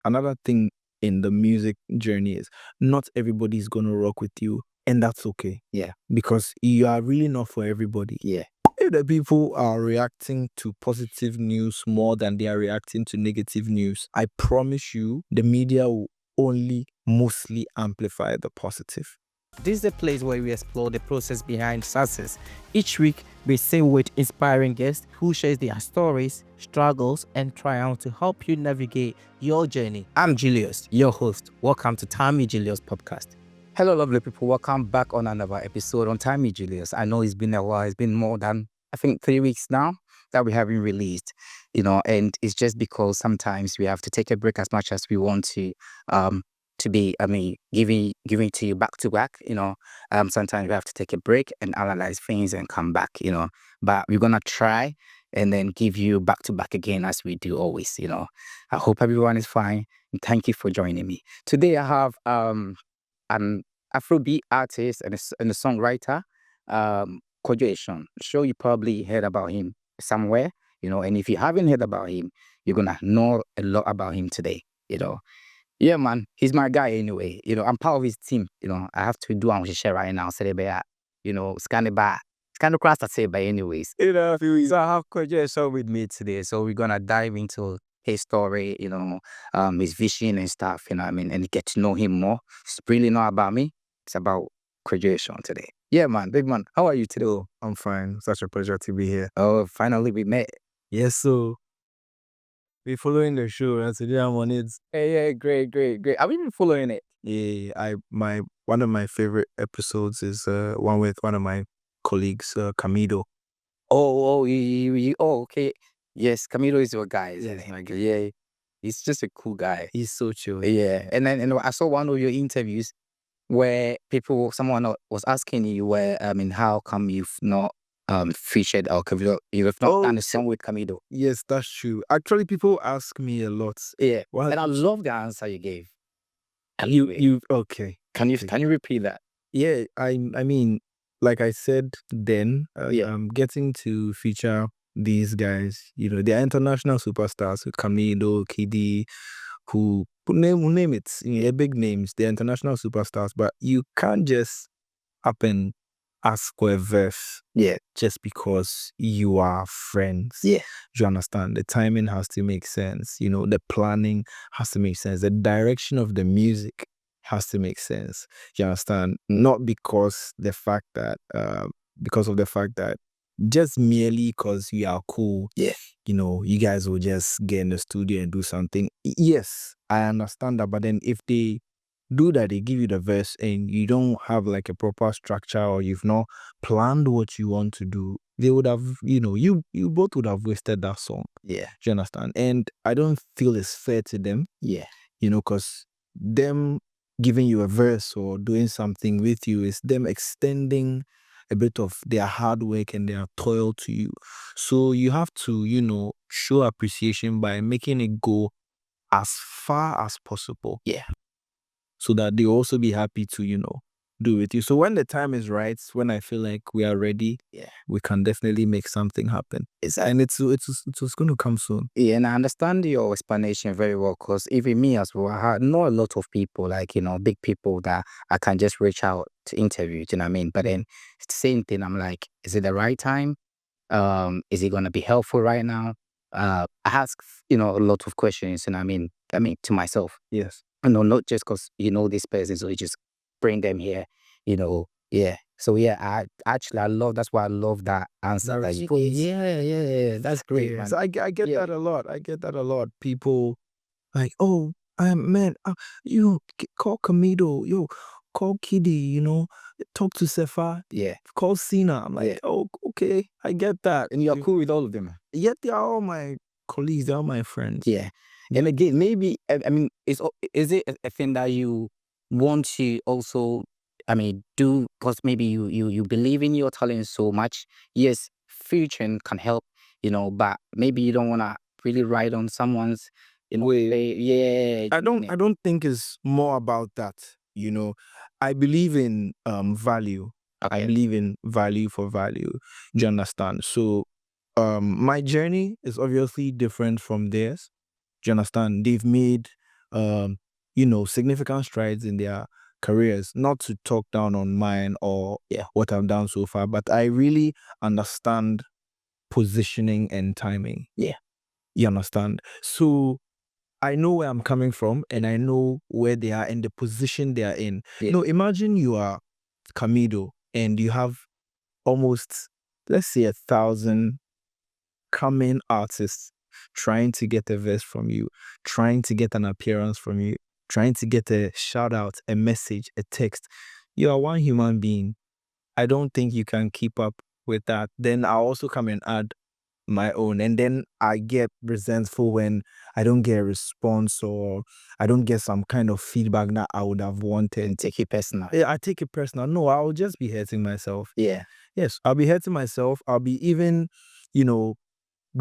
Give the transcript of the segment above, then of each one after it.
another thing in the music journey is not everybody's gonna rock with you, and that's okay. Yeah. Because you are really not for everybody. Yeah. If the people are reacting to positive news more than they are reacting to negative news, I promise you the media will only mostly amplify the positive. This is a place where we explore the process behind success. Each week, we sit with inspiring guests who share their stories, struggles, and triumphs to help you navigate your journey. I'm Julius, your host. Welcome to Tammy Julius Podcast. Hello, lovely people. Welcome back on another episode on Tammy Julius. I know it's been a while. It's been more than, I think, 3 weeks now that we haven't released, and it's just because sometimes we have to take a break as much as we want to be, giving to you back to back, sometimes we have to take a break and analyze things and come back, but we're going to try and then give you back to back again as we do always, I hope everyone is fine. And thank you for joining me. Today I have an Afrobeat artist and a songwriter, Kojo Eshun. Sure, you probably heard about him somewhere, and if you haven't heard about him, you're going to know a lot about him today, Yeah, man, he's my guy anyway. I'm part of his team. I have to do what share right now. Say it's kind of cross to say, but anyways, so I have Kojo Ehsun with me today. So we're gonna dive into his story, his vision and stuff. And get to know him more. It's really not about me. It's about Kojo Ehsun today. Yeah, man, big man. How are you today? Oh, I'm fine. Such a pleasure to be here. Oh, finally we met. Yes, so we're following the show, and today I'm on it. Yeah, great. Have you been following it? Yeah, one of my favorite episodes is one with one of my colleagues, Camido. Oh, okay. Yes, Camilo is your guy. Yes, Yeah, yeah, he's just a cool guy. He's so chill. Yeah, and then I saw one of your interviews where someone was asking you how come you've not featured or you've not done a song with Camilo. Yes, that's true. Actually, people ask me a lot. Yeah, and I love the answer you gave. Okay. Can you repeat that? Yeah, I mean, like I said then, I'm getting to feature these guys. They're international superstars. Camilo, Kidi, who name it. They're big names. They're international superstars. But you can't just up and ask for a verse. Yeah. Just because you are friends. Yeah. Do you understand? The timing has to make sense. The planning has to make sense. The direction of the music has to make sense. You understand? Not because of the fact that just merely because you are cool, yeah, you guys will just get in the studio and do something. Yes, I understand that. But then if they do that, they give you the verse and you don't have like a proper structure or you've not planned what you want to do, they would have, you both would have wasted that song. Yeah. Do you understand? And I don't feel it's fair to them. Yeah. Because them giving you a verse or doing something with you is them extending a bit of their hard work and their toil to you. So you have to, show appreciation by making it go as far as possible. Yeah. So that they also be happy to, do with you. So when the time is right, when I feel like we are ready, we can definitely make something happen. And it's going to come soon. Yeah, and I understand your explanation very well because even me as well, I know a lot of people, like, big people that I can just reach out to interview, you know what I mean? But then it's the same thing. I'm like, is it the right time? Is it going to be helpful right now? I ask, a lot of questions, and I mean, to myself. Yes. Not just because this person, so you just bring them here, yeah. So yeah, I love, that's why I love that answer that you put. Yeah, that's great, man. So I get that a lot. I get that a lot. People like, oh, man, you call Camido, call Kiddy, talk to Sefa, call Sina. I'm like, oh, okay, I get that. And you're cool with all of them. Yet they are all my colleagues, they are my friends. Yeah. And again, maybe, is it a thing that you want to also, do because maybe you believe in your talent so much? Yes, featuring can help, but maybe you don't want to really ride on someone's, way. Yeah. I don't think it's more about that. I believe in value. Okay. I believe in value for value. Do you understand? So my journey is obviously different from theirs. Do you understand? They've made significant strides in their careers. Not to talk down on mine or what I've done so far, but I really understand positioning and timing. Yeah. You understand? So I know where I'm coming from and I know where they are and the position they are in. Yeah. No, imagine you are Camido and you have almost, let's say, 1,000 coming artists trying to get a verse from you, trying to get an appearance from you, trying to get a shout out, a message, a text. You are one human being. I don't think you can keep up with that. Then I'll also come and add my own, and then I get resentful when I don't get a response or I don't get some kind of feedback that I would have wanted. And take it personal. Yeah, I take it personal. No, I'll just be hurting myself. Yeah. Yes, I'll be hurting myself. I'll be even,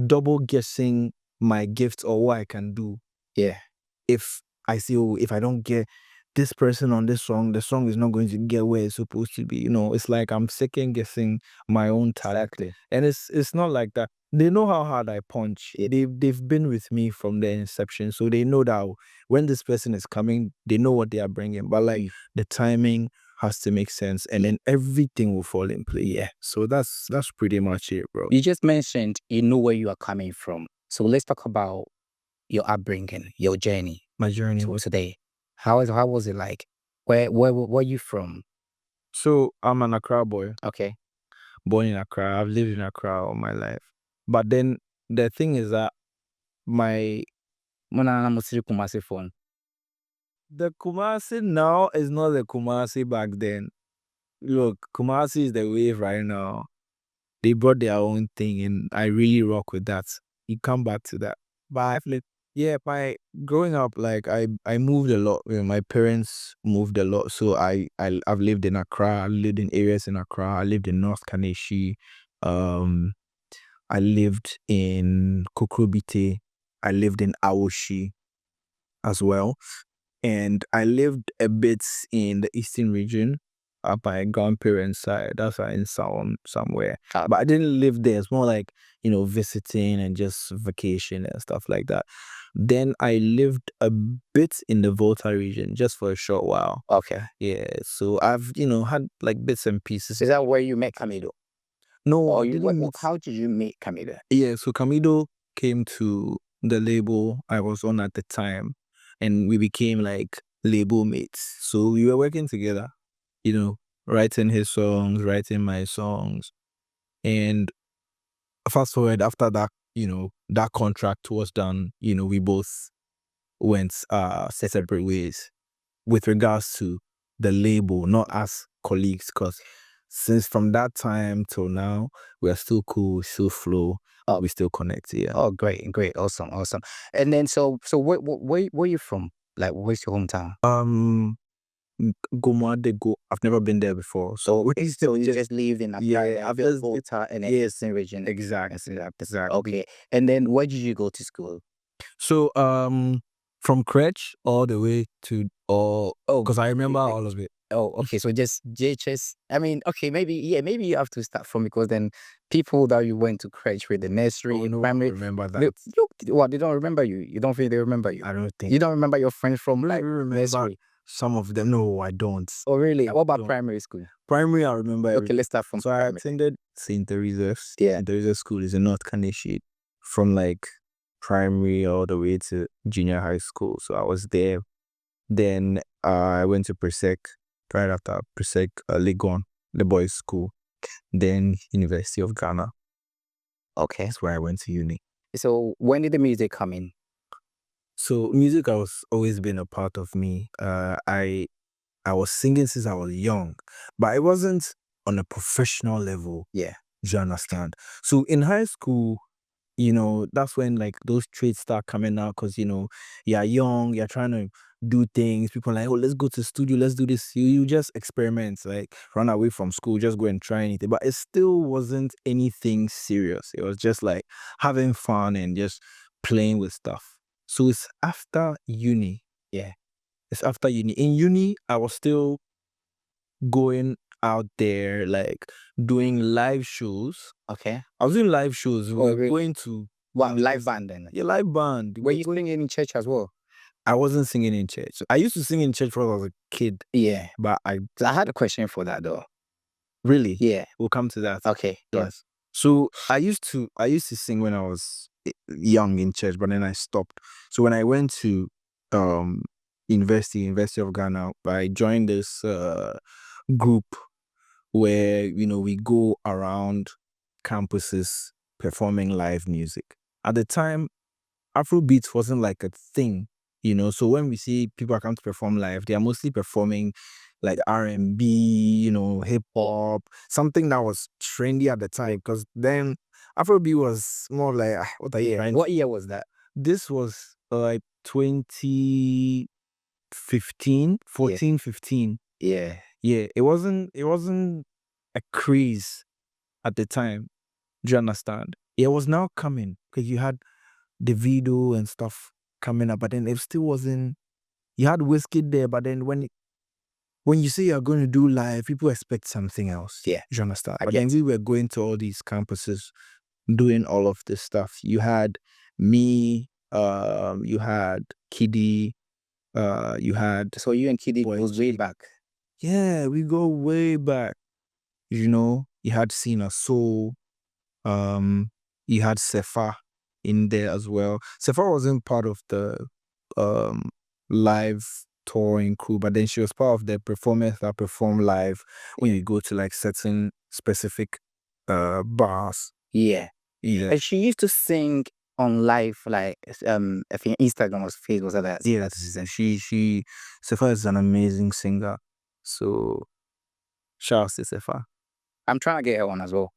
double guessing my gifts or what I can do. Yeah. If I see, if I don't get this person on this song, the song is not going to get where it's supposed to be. It's like I'm second guessing my own talent. Exactly. And it's not like that. They know how hard I punch. They've been with me from the inception, so they know that when this person is coming, they know what they are bringing. But like the timing has to make sense, and then everything will fall in place. Yeah. So that's pretty much it, bro. You just mentioned you know where you are coming from. So let's talk about your upbringing, your journey. My journey to today. How was it like? Where are you from? So I'm an Accra boy. Okay. Born in Accra. I've lived in Accra all my life. But then the thing is that the Kumasi now is not the Kumasi back then. Look, Kumasi is the wave right now. They brought their own thing and I really rock with that. You come back to that. But by growing up, like I moved a lot. My parents moved a lot. So I've lived in Accra, I lived in areas in Accra, I lived in North Kaneshi, I lived in Kokrobite, I lived in Aoshi as well. And I lived a bit in the eastern region, at my grandparents' side. That's in Sound somewhere. But I didn't live there. It's more like, visiting and just vacation and stuff like that. Then I lived a bit in the Volta region just for a short while. Okay. Yeah. So I've, had like bits and pieces. Is that where you met Camido? No, or how did you meet Camido? Yeah, so Camido came to the label I was on at the time, and we became like label mates. So we were working together, writing his songs, writing my songs. And fast forward after that, that contract was done, we both went separate ways with regards to the label, not as colleagues, because since from that time till now, we are still cool, still flow, we still connect. Yeah. Oh, great, awesome. And then so where you from? Like, where's your hometown? Go. I've never been there before. So you just lived in I've just Volta and Eastern region. Exactly. Okay. And then where did you go to school? So from crèche all the way to because I remember all of it. Oh, okay. So just JHS. I mean, okay, maybe you have to start from, because then people that you went to crèche with, the nursery, primary, remember that. They don't remember you. You don't think they remember you? I don't think. You don't remember your friends from like nursery? Some of them. No, I don't. Oh, really? What about primary school? Primary, I remember. Okay, let's start from primary. I attended St. Teresa's. Yeah. St. Teresa's School is in North Kaneshi, from like primary all the way to junior high school. So I was there. Then I went to Presec. Right after Presec, Legon, the boys' school. Then University of Ghana. Okay. That's where I went to uni. So when did the music come in? So music has always been a part of me. I was singing since I was young, but it wasn't on a professional level. Yeah. Do you understand? So in high school, that's when like those traits start coming out, because you're young, you're trying to do things. People are like, oh, let's go to the studio, let's do this. You just experiment, like run away from school, just go and try anything. But it still wasn't anything serious. It was just like having fun and just playing with stuff. So it's after uni. Yeah. It's after uni. In uni, I was still going out there, like doing live shows. Okay. I was doing live shows. We were going to live band then? Yeah, live band. Were you singing in church as well? I wasn't singing in church. I used to sing in church when I was a kid. Yeah. But I had a question for that though. Really? Yeah. We'll come to that. Okay. Yes. So I used to sing when I was young in church, but then I stopped. So when I went to University of Ghana, I joined this group where we go around campuses performing live music. At the time, Afrobeats wasn't like a thing, So when we see people come to perform live, they are mostly performing like R&B, hip hop, something that was trendy at the time. Because then Afrobeat was more like what are you trying? What year was that? This was like 2015, 14, 15. Yeah. Yeah, it wasn't a craze at the time. Do you understand? It was now coming because you had the video and stuff coming up, but then it still wasn't. You had Whiskey there, but then when you say you're going to do live, people expect something else. Yeah. Do you understand? But then we were going to all these campuses doing all of this stuff. You had me, you had Kiddy, you had. So you and Kiddy goes way back. Yeah, we go way back. You had Sina Soul, you had Sefa in there as well. Sefa wasn't part of the live touring crew, but then she was part of the performers that perform live when you go to like certain specific bars. Yeah. Yeah. And she used to sing on live, like I think Instagram or Facebook or that. Yeah, she Sefa is an amazing singer. So shout out to Sefa. I'm trying to get her on as well.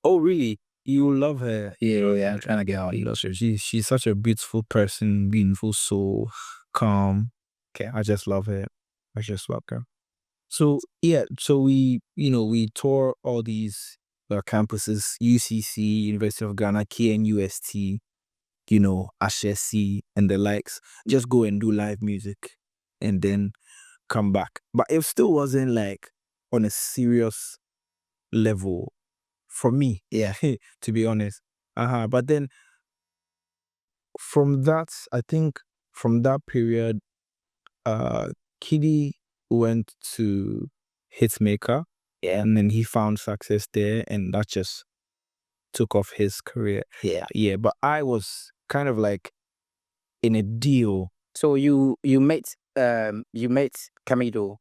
Oh really? You love her. Yeah, I'm trying to get her on. You love her. She's such a beautiful person, beautiful soul, calm. Okay, I just love her. I just love her. So yeah, so we tour all these campuses: UCC, University of Ghana, KNUST, Ashesi and the likes. Just go and do live music, and then come back. But it still wasn't like on a serious level for me. Yeah. To be honest. But then from that, I think from that period, Kiddy went to Hitmaker. Yeah. And then he found success there, and that just took off his career. Yeah. Yeah. But I was kind of like in a deal. So you met Camido,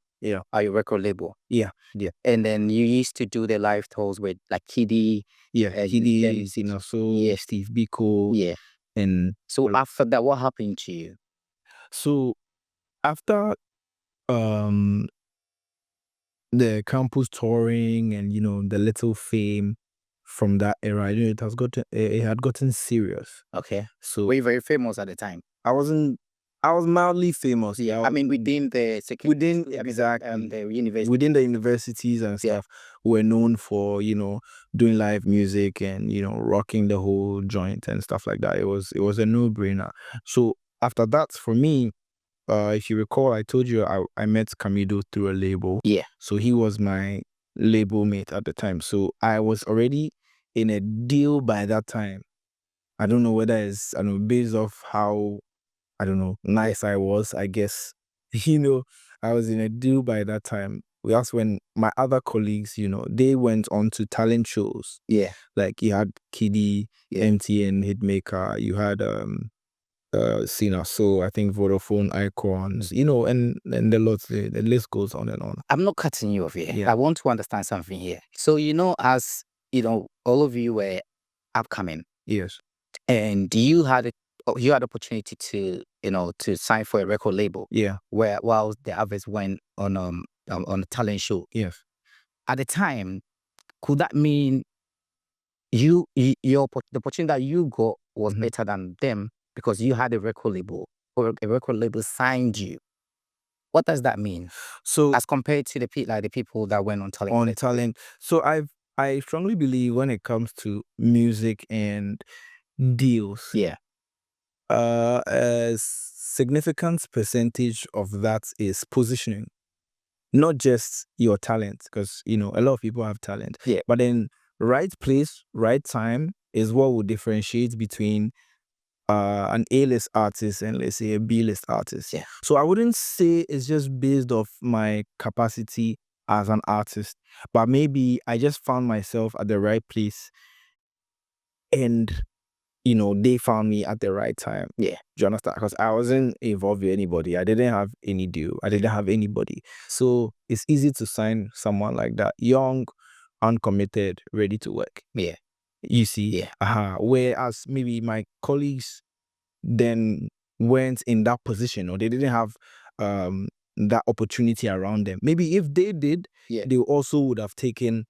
at your record label. Yeah. And then you used to do the live tours with like Kiddy. Yeah. Kiddy, so Steve Biko. Yeah. And so after that, what happened to you? So after the campus touring and the little fame from that era, it had gotten serious. Okay. So were you very famous at the time? I was mildly famous. Yeah. I mean within the within the university. Within the universities and stuff, we're known for doing live music and rocking the whole joint and stuff like that. It was a no-brainer. So after that, for me, if you recall, I told you I met Camido through a label. Yeah. So he was my label mate at the time. So I was already in a deal by that time. I don't know whether it's based off how nice I was, I guess. I was in a deal by that time. That's when my other colleagues, they went on to talent shows. Yeah. Like you had Kiddy, MTN, Hitmaker, you had Sina, so I think Vodafone, Icons, and the list goes on and on. I'm not cutting you off here. Yeah. I want to understand something here. So as all of you were upcoming. Yes. And you had opportunity to to sign for a record label. Yeah. While the others went on a talent show. Yes. At the time, could that mean the opportunity that you got was better than them because you had a record label or a record label signed you? What does that mean? So as compared to the people that went on talent. So I strongly believe when it comes to music and deals. Yeah. A significant percentage of that is positioning, not just your talent, because a lot of people have talent. Yeah. But then right place, right time is what will differentiate between an A-list artist and let's say a B-list artist. Yeah. So I wouldn't say it's just based off my capacity as an artist, but maybe I just found myself at the right place and they found me at the right time. Yeah. Do you understand? Because I wasn't involved with anybody. I didn't have any deal. I didn't have anybody. So it's easy to sign someone like that, young, uncommitted, ready to work. Yeah. You see? Yeah. Whereas maybe my colleagues then weren't in that position, or they didn't have that opportunity around them. Maybe if they did, they also would have taken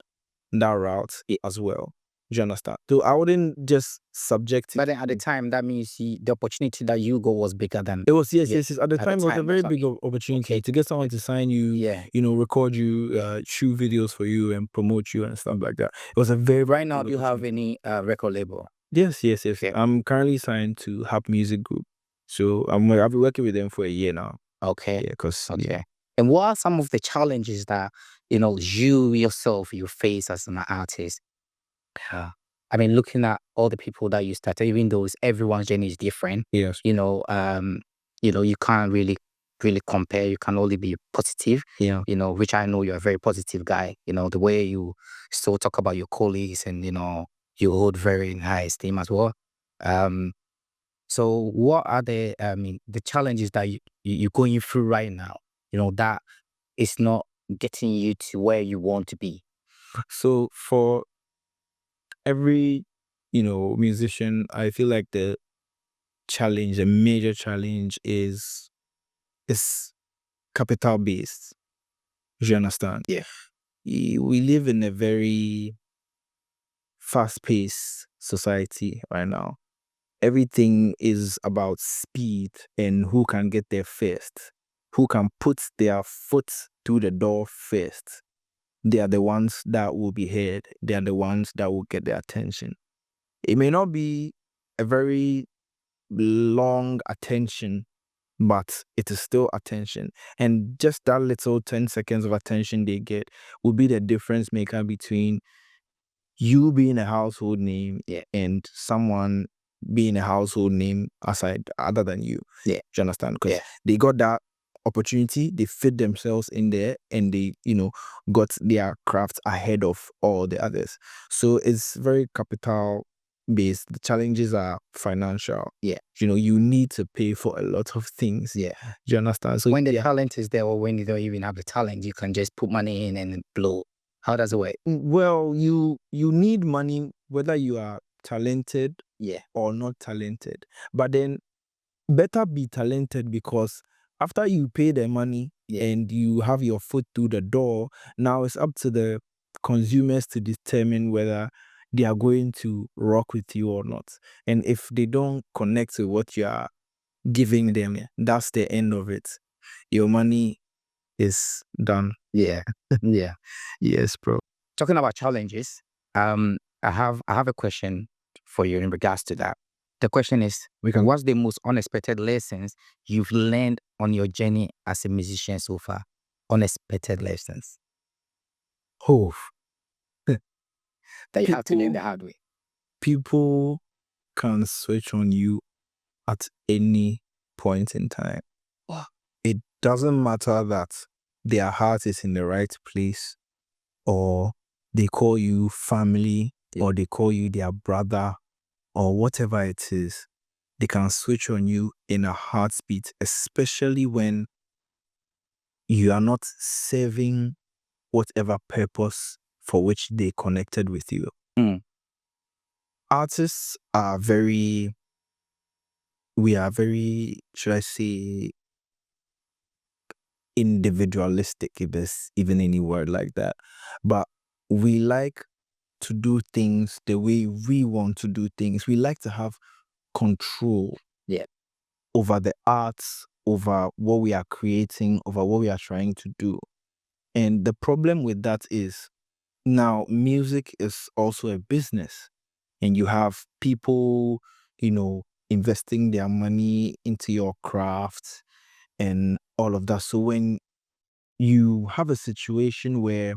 that route as well. Do you understand? So I wouldn't just subject it. But then at the time, that means the opportunity that you got was bigger than it was. Yes. At the time, it was a very big opportunity to get someone to sign you. Yeah. Record you, shoot videos for you, and promote you and stuff like that. It was a very. Right now, do you have any record label? Yes. I'm currently signed to Hap Music Group, so I've been working with them for a year now. Okay. Yeah, And what are some of the challenges that you yourself face as an artist? I mean, looking at all the people that you started, even though everyone's journey is different. Yes. You can't really compare. You can only be positive. Yeah. Which I know you're a very positive guy. The way you still talk about your colleagues and you hold very high esteem as well. So what are the challenges that you're going through right now? That is not getting you to where you want to be. So for every musician, I feel like the major challenge is capital based. You understand? Yeah. We live in a very fast paced society right now. Everything is about speed and who can get there first, who can put their foot through the door first. They are the ones that will be heard. They are the ones that will get their attention. It may not be a very long attention, but it is still attention. And just that little 10 seconds of attention they get will be the difference maker between you being a household name and someone being a household name other than you. Yeah. Do you understand? Because they got that opportunity, they fit themselves in there, and they, got their craft ahead of all the others. So it's very capital based. The challenges are financial. Yeah. You need to pay for a lot of things. Yeah. Do you understand? So when the talent is there, or when you don't even have the talent, you can just put money in and blow. How does it work? Well, you need money whether you are talented or not talented. But then better be talented, because after you pay the money and you have your foot through the door, now it's up to the consumers to determine whether they are going to rock with you or not. And if they don't connect with what you are giving them, that's the end of it. Your money is done. Yeah. Yeah. Yes, bro. Talking about challenges, I have a question for you in regards to that. The question is, what's the most unexpected lessons you've learned on your journey as a musician so far? Unexpected lessons. Oh. That you have to learn the hard way. People can switch on you at any point in time. Wow. It doesn't matter that their heart is in the right place, or they call you family, or they call you their brother, or whatever it is. They can switch on you in a heartbeat, especially when you are not serving whatever purpose for which they connected with you. Artists are very, should I say, individualistic, if there's even any word like that. But we like to do things the way we want to do things. We like to have control over the arts, over what we are creating, over what we are trying to do. And the problem with that is, now music is also a business, and you have people, investing their money into your craft and all of that. So when you have a situation where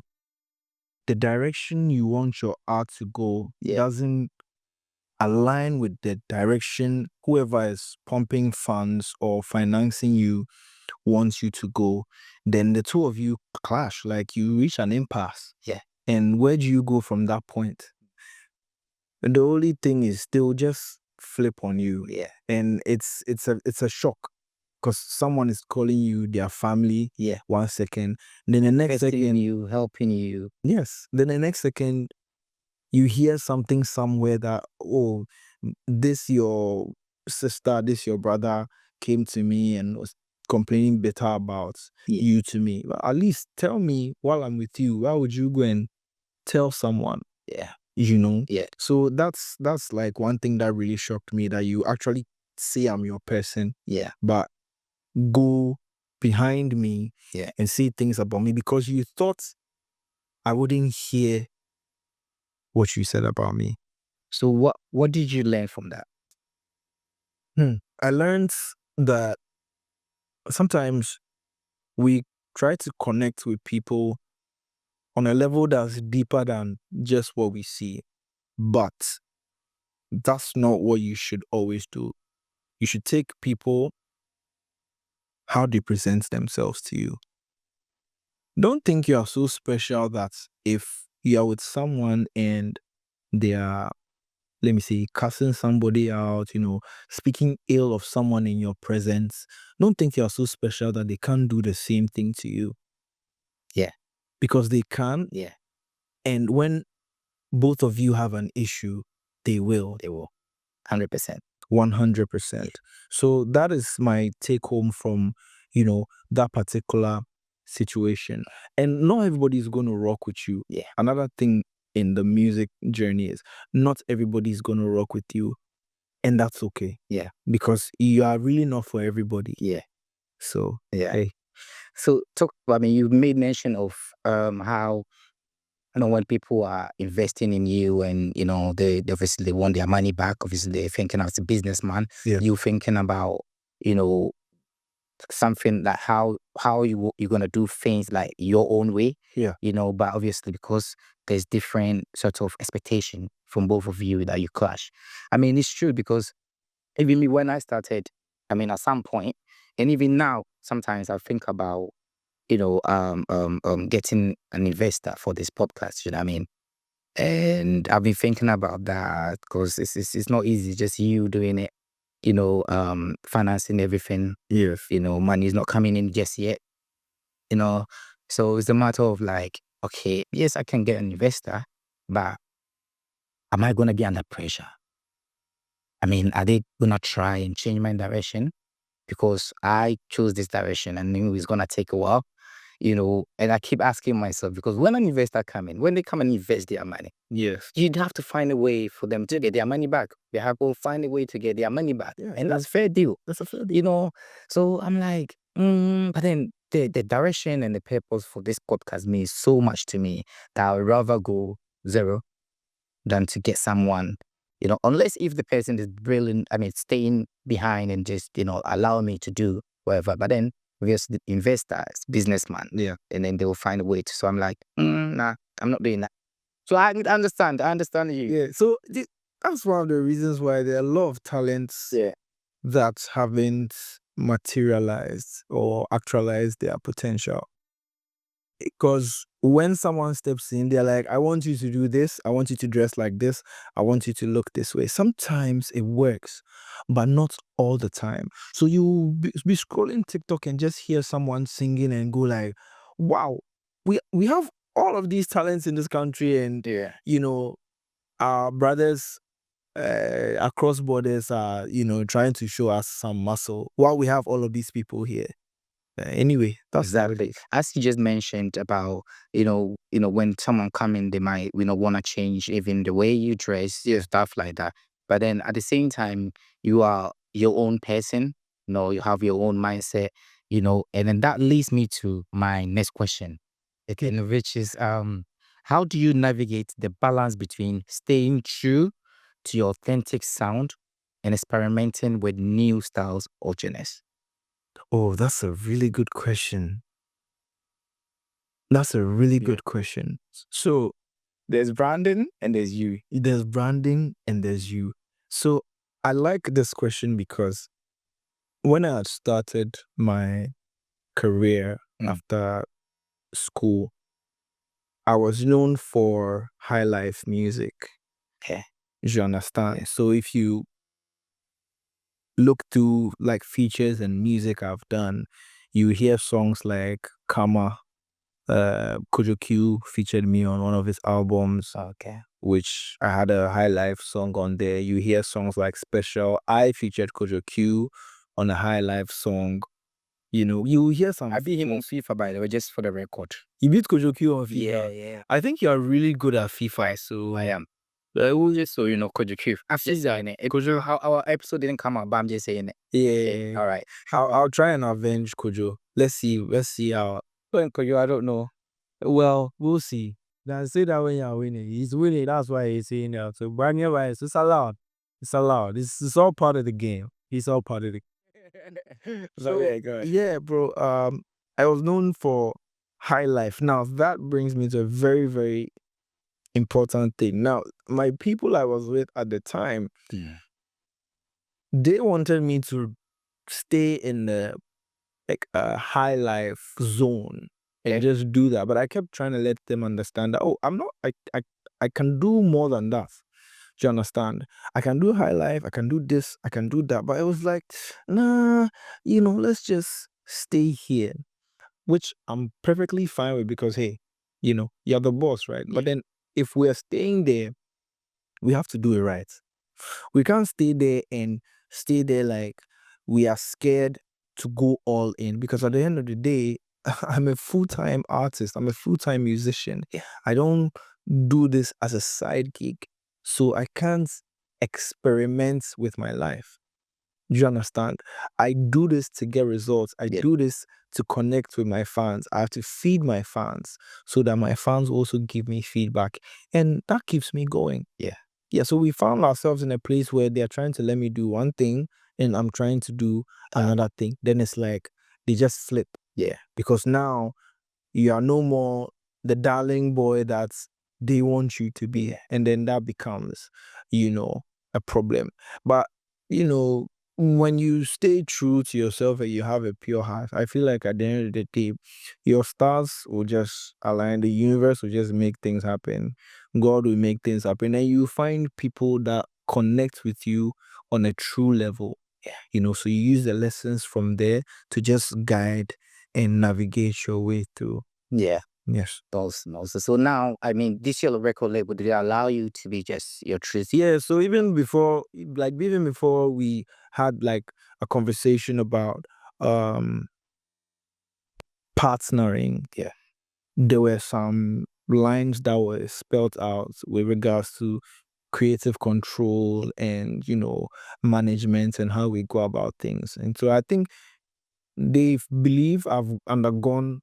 the direction you want your art to go doesn't align with the direction whoever is pumping funds or financing you wants you to go, then the two of you clash, like you reach an impasse. Yeah. And where do you go from that point? And the only thing is they'll just flip on you. Yeah. And it's a shock because someone is calling you their family. Yeah. 1 second. Then the next second, you, helping you. yes. Then the next second, you hear something somewhere that, oh, this your sister, this your brother came to me and was complaining better about you to me. Well, at least tell me while I'm with you. Why would you go and tell someone? Yeah. You know? Yeah. So that's like one thing that really shocked me, that you actually say I'm your person. Yeah. But go behind me and say things about me because you thought I wouldn't hear what you said about me. So what did you learn from that? I learned that sometimes we try to connect with people on a level that's deeper than just what we see. But that's not what you should always do. You should take people how they present themselves to you. Don't think you are so special that if you are with someone and they are, let me say, cussing somebody out, speaking ill of someone in your presence, don't think you are so special that they can't do the same thing to you. Yeah. Because they can. Yeah. And when both of you have an issue, they will. They will. 100%. 100%. Yeah. So that is my take home from, that particular situation. And not everybody is going to rock with you. Yeah. Another thing in the music journey is not everybody is going to rock with you. And that's okay. Yeah. Because you are really not for everybody. Yeah. So, yeah. Hey. So you made mention of how, when people are investing in you and, they obviously they want their money back. Obviously, they're thinking as a businessman. Yeah. You're thinking about, something like how you're going to do things like your own way. Yeah. But obviously because there's different sort of expectation from both of you that you clash. I mean, it's true because even me, when I started, at some point, and even now, sometimes I think about, getting an investor for this podcast, you know what I mean? And I've been thinking about that because it's not easy, just you doing it, financing everything. Yes. Money is not coming in just yet, So it's a matter of like, okay, yes, I can get an investor, but am I going to be under pressure? Are they going to try and change my direction? Because I chose this direction and knew it's going to take a while, and I keep asking myself, because when an investor when they come and invest their money, Yes. you'd have to find a way for them to get their money back. They have to find a way to get their money back. Yeah, And that's fair deal. That's a fair deal. So I'm like, but then the direction and the purpose for this podcast means so much to me that I would rather go zero than to get someone, unless if the person is brilliant, staying behind and just, allow me to do whatever. But then obviously the investor is businessman. Yeah. And then they'll find a way to. So I'm like, nah, I'm not doing that. So I understand you. Yeah. So that's one of the reasons why there are a lot of talents that haven't materialized or actualized their potential. Because when someone steps in, they're like, I want you to do this. I want you to dress like this. I want you to look this way. Sometimes it works, but not all the time. So you be scrolling TikTok and just hear someone singing and go like, wow, we have all of these talents in this country. And, our brothers across borders are, trying to show us some muscle while we have all of these people here. Anyway, that's Exactly. As you just mentioned about, when someone come in, they might, want to change even the way you dress, stuff like that. But then at the same time, you are your own person, you have your own mindset, and then that leads me to my next question, again, which is, how do you navigate the balance between staying true to your authentic sound and experimenting with new styles or genres? Oh, that's a really good question. That's a really good question. So there's branding and there's you. There's branding and there's you. So I like this question because when I had started my career after school, I was known for high life music. Okay. You understand? So if you look through like features and music I've done, you hear songs like Kama. Kojo Q featured me on one of his albums. Okay. Which I had a high life song on there. You hear songs like Special. I featured Kojo Q on a high life song. You know, you hear some. I beat him on FIFA, by the way, just for the record. You beat Kojo Q on FIFA? Yeah. I think you are really good at FIFA, so I am. Just so you know, Kojo Q. After designing it, Kojo, how our episode didn't come out, but I'm just saying it. Yeah. All right. I'll try and avenge Kojo. Let's see how. Kojo, I don't know. Well, we'll see. Then say that when you're winning, he's winning. That's why he's saying that. So brand new rights, it's allowed. It's allowed. It's all part of the game. It's all part of the. So, Yeah, bro. I was known for high life. Now that brings me to a very, very important thing. Now, my people I was with at the time, they wanted me to stay in the like a high life zone and just do that. But I kept trying to let them understand that I'm not. I can do more than that. Do you understand? I can do high life, I can do this, I can do that. But it was like, nah, let's just stay here. Which I'm perfectly fine with because hey, you're the boss, right? But then if we're staying there, we have to do it right. We can't stay there like we are scared to go all in because at the end of the day, I'm a full-time artist. I'm a full-time musician. I don't do this as a side gig. So I can't experiment with my life. Do you understand? I do this to get results. I do this to connect with my fans. I have to feed my fans so that my fans also give me feedback. And that keeps me going. Yeah, so we found ourselves in a place where they're trying to let me do one thing and I'm trying to do another thing. Then it's like they just flip. Yeah. Because now you are no more the darling boy that they want you to be. And then that becomes, a problem. But, when you stay true to yourself and you have a pure heart, I feel like at the end of the day, your stars will just align. The universe will just make things happen. God will make things happen. And you find people that connect with you on a true level. So you use the lessons from there to just guide and navigate your way through. Yeah. Yes. Awesome. So now, I mean, this your record label, did it allow you to be just your truth? Yeah, so even before we had like a conversation about partnering, there were some lines that were spelled out with regards to creative control and management and how we go about things. And so I think they believe I've undergone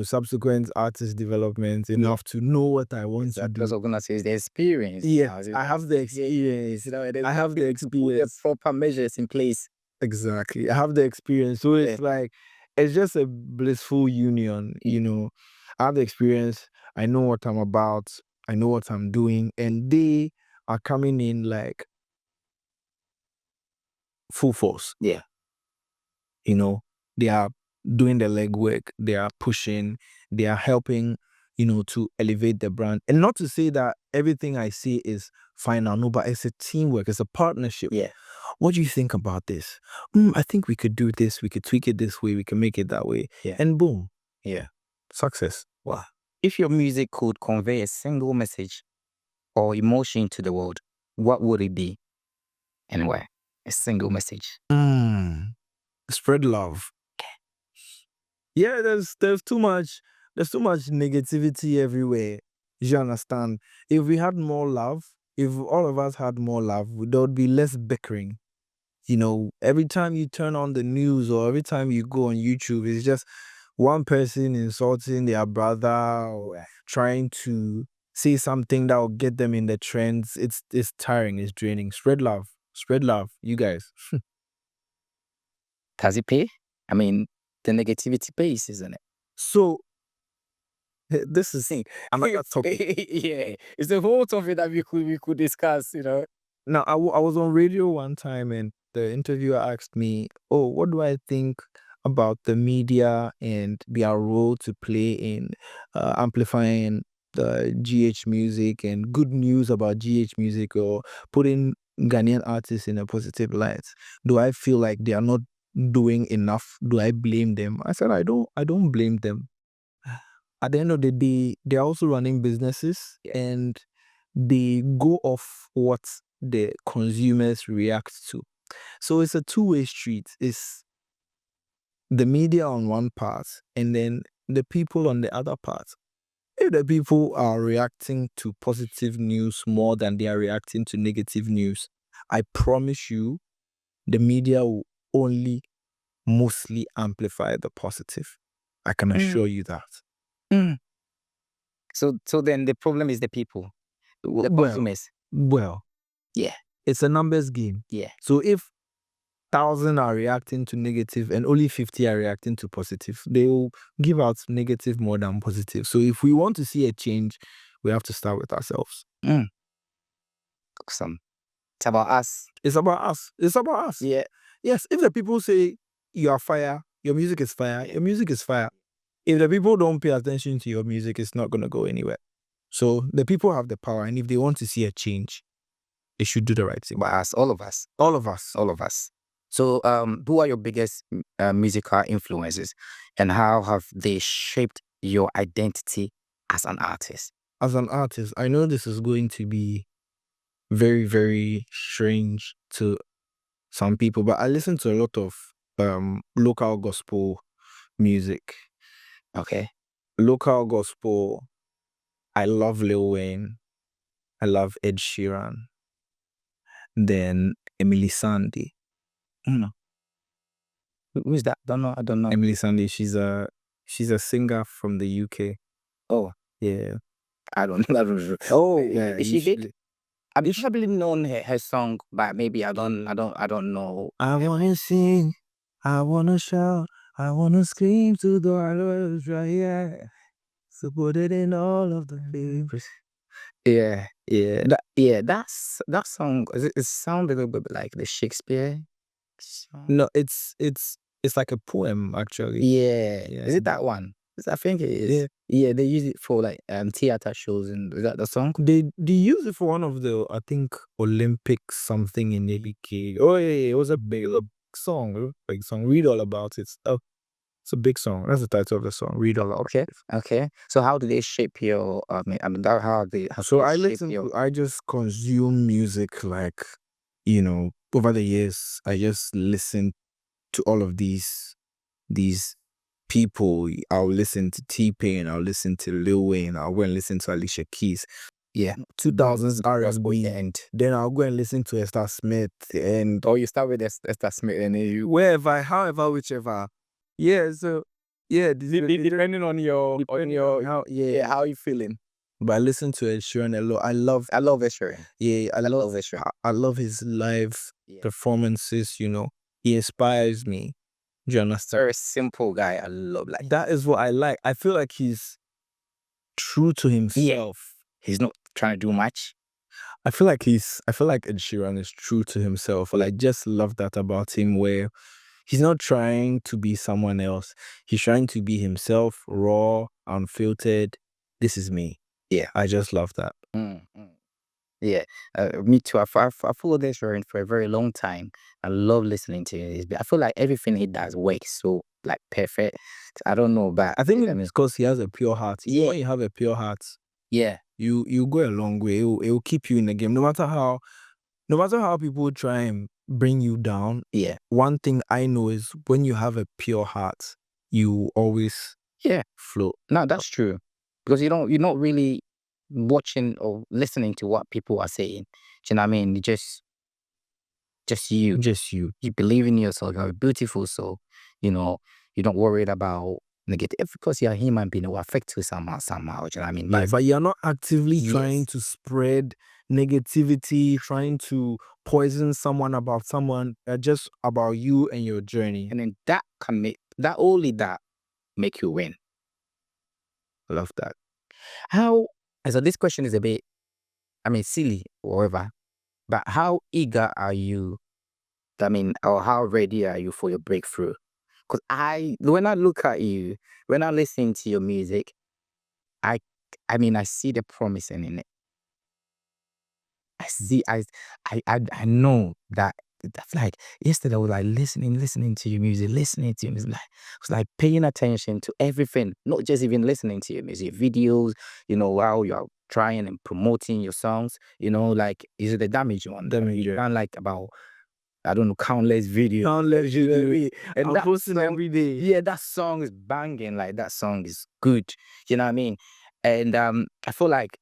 subsequent artist development enough to know what I want to do. Because I'm gonna say is the experience. Yeah, I have the experience. I have the experience. The proper measures in place. Exactly. I have the experience. So it's like, it's just a blissful union, I have the experience. I know what I'm about. I know what I'm doing. And they are coming in like full force. Yeah. They are doing the legwork. They are pushing. They are helping, to elevate the brand. And not to say that everything I say is final, no, but it's a teamwork. It's a partnership. Yeah. What do you think about this? I think we could do this. We could tweak it this way. We can make it that way. Yeah. And boom. Yeah. Success. Wow. If your music could convey a single message or emotion to the world, what would it be? And why? A single message. Spread love. Yeah, there's too much negativity everywhere. You understand? If we had more love, if all of us had more love, there would be less bickering. Every time you turn on the news or every time you go on YouTube, it's just one person insulting their brother or trying to say something that will get them in the trends. It's tiring, it's draining. Spread love, you guys. Does it pay? I mean, the negativity pays, isn't it? So this is another topic. Yeah, it's the whole topic that we could discuss. Now, I was on radio one time and the interviewer asked me, oh, what do I think about the media and their role to play in amplifying the GH music and good news about GH music or putting Ghanaian artists in a positive light? Do I feel like they are not doing enough? Do I blame them? I said, I don't blame them. At the end of the day, they're also running businesses and they go off what the consumers react to. So it's a two-way street. It's the media on one part and then the people on the other part. If the people are reacting to positive news more than they are reacting to negative news, I promise you, the media will only mostly amplify the positive. I can assure you that. So then the problem is the people, the Well, consumers. yeah, it's a numbers game. Yeah. So if 1,000 are reacting to negative and only 50 are reacting to positive, they will give out negative more than positive. So if we want to see a change, we have to start with ourselves. Awesome. It's about us. It's about us. It's about us. Yeah. Yes, if the people say you are fire, your music is fire, your music is fire. If the people don't pay attention to your music, it's not going to go anywhere. So the people have the power, and if they want to see a change, they should do the right thing. By us, all of us. All of us. All of us. So who are your biggest musical influences and how have they shaped your identity as an artist? As an artist, I know this is going to be very, very strange to some people, but I listen to a lot of local gospel music. Okay. Local gospel, I love Lil Wayne. I love Ed Sheeran. Then Emily Sandé. Who's that? I don't know. Emily Sandé, she's a singer from the UK. Oh, yeah. I don't know. Oh, yeah. Is she big? I've probably known her song, but maybe I don't know. I wanna sing, I wanna shout, I wanna scream to the world right here. So put it in all of the lyrics. Yeah. That song. It sounds a little bit like the Shakespeare song. No, it's like a poem actually. Yeah. Is it that one? I think it is. Yeah, they use it for like theater shows, and is that the song? They use it for one of the, I think, Olympic something in the UK. Oh yeah, it was a big song. Big song. Read all about it. Oh, it's a big song. That's the title of the song. Read all about it. Okay. So how do they shape your? So I just consume music like, over the years. I just listen to all of these people. I'll listen to T-Pain, I'll listen to Lil Wayne, I'll go and listen to Alicia Keys. Yeah. 2000s R&B, and then I'll go and listen to Esther Smith, and you start with Esther Smith and then you however, whichever. Yeah, so yeah, depending on your how you feeling. But I listen to Ed Sheeran a lot. I love Ed Sheeran. Yeah, I love Ed Sheeran. I love his live performances. He inspires me. Do you understand? Very simple guy. I love that is what I like. I feel like he's true to himself. He's not trying to do much. I feel like Ed Sheeran is true to himself. I just love that about him, where he's not trying to be someone else. He's trying to be himself, raw, unfiltered. This is me. Yeah, I just love that. Yeah, me too. I followed this for a very long time. I love listening to his. I feel like everything he does works so like perfect. I don't know, but I think it's because he has a pure heart. Yeah. When you have a pure heart, yeah, you go a long way. It will keep you in the game, no matter how people try and bring you down. Yeah. One thing I know is when you have a pure heart, you always float. No, that's true, because you're not really watching or listening to what people are saying. Do you know what I mean? Just you. You believe in yourself. You're a beautiful soul. You're not worried about negative, because you're a human being. It will affect you somehow. Do you know what I mean? But you're not actively trying to spread negativity, trying to poison someone about someone. Just about you and your journey. And then that can make that make you win. I love that. So this question is a bit, silly or whatever. But how eager are you? I mean, or how ready are you for your breakthrough? Because when I look at you, when I listen to your music, I, I mean, I see the promising in it. I see, I know that. That's like yesterday. I was like listening to your music, listening to your music. Like, I was like paying attention to everything, not just even listening to your music videos. While you're trying and promoting your songs. Like is it the damage one? Damage, You yeah. done like about, I don't know, countless videos. Countless, you know what I mean? And I'm that posting song, every day. yeah, that song is banging. Like that song is good. You know what I mean? And I feel like